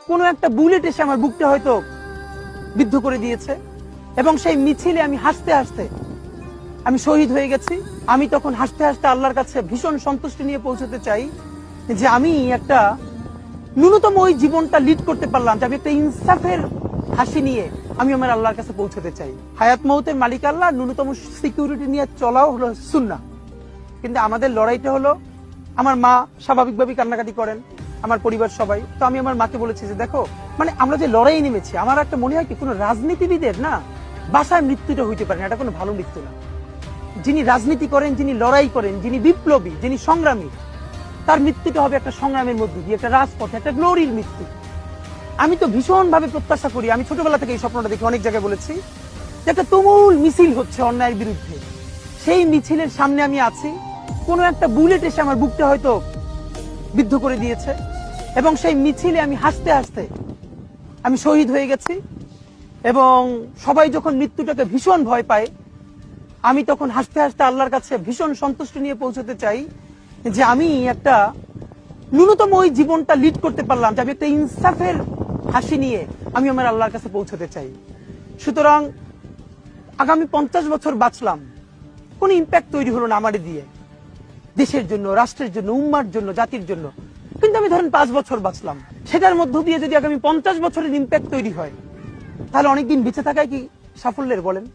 কোনো একটা বুলেট এসে আমার বুকটা হয়তো বিদ্ধ করে দিয়েছে এবং সেই মিছিলে আমি হাসতে হাসতে আমি শহীদ হয়ে গেছি। আমি তখন হাসতে হাসতে আল্লাহর কাছে ভীষণ সন্তুষ্টি নিয়ে পৌঁছতে চাই যে আমি একটা ন্যূনতম ওই জীবনটা লিড করতে পারলাম, যে আমি একটা ইনসাফের হাসি নিয়ে আমি আমার আল্লাহর কাছে পৌঁছতে চাই। হায়াত মৌতের মালিক আল্লাহ, ন্যূনতম সিকিউরিটি নিয়ে চলাও হলো সুন্নাহ। কিন্তু আমাদের লড়াইটা হলো, আমার মা স্বাভাবিকভাবেই কান্নাকাটি করেন, আমার পরিবার সবাই। তো আমি আমার মাকে বলেছি যে দেখো, মানে আমরা যে লড়াই নেমেছি, আমার একটা মনে হয় কি কোনো রাজনীতিবিদের না বাসায় মৃত্যুটা হইতে পারে না, এটা কোনো ভালো মৃত্যু না। যিনি রাজনীতি করেন, যিনি লড়াই করেন, যিনি বিপ্লবী, যিনি সংগ্রামী, তার মৃত্যুটা হবে একটা সংগ্রামের মধ্যে দিয়ে, একটা রাজপথে, একটা গ্লোরির মৃত্যু। আমি তো ভীষণ ভাবে প্রত্যাশা করি, আমি ছোটবেলা থেকে এই স্বপ্নটা দেখি, অনেক জায়গায় বলেছি যে একটা তুমুল মিছিল হচ্ছে অন্যায়ের বিরুদ্ধে, সেই মিছিলের সামনে আমি আছি, কোনো একটা বুলেট এসে আমার বুকটা হয়তো বিদ্ধ করে দিয়েছে এবং সেই মিছিলে আমি হাসতে হাসতে আমি শহীদ হয়ে গেছি। এবং সবাই যখন মৃত্যুটাকে ভীষণ ভয় পায়, আমি তখন হাসতে হাসতে আল্লাহর কাছে ভীষণ সন্তুষ্টি নিয়ে পৌঁছতে চাই যে আমি একটা ন্যূনতম ওই জীবনটা লিড করতে পারলাম, যে আমি একটা ইনসাফের হাসি নিয়ে আমি আমার আল্লাহর কাছে পৌঁছতে চাই। সুতরাং আগামী 50 বছর বাঁচলাম, কোনো ইম্প্যাক্ট তৈরি হলো না আমারে দিয়ে, দেশের জন্য, রাষ্ট্রের জন্য, উম্মার জন্য, জাতির জন্য। কিন্তু আমি ধরেন 5 বছর বাঁচলাম, সেটার মধ্য দিয়ে যদি আগামী 50 বছরের ইম্প্যাক্ট তৈরি হয়, তাহলে অনেকদিন বেঁচে থাকায় কি সাফল্যের বলেন?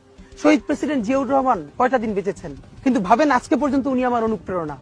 শহীদ প্রেসিডেন্ট জিয়াউর রহমান কয়টা দিন বেঁচেছেন, কিন্তু ভাবেন আজকে পর্যন্ত উনি আমার অনুপ্রেরণা।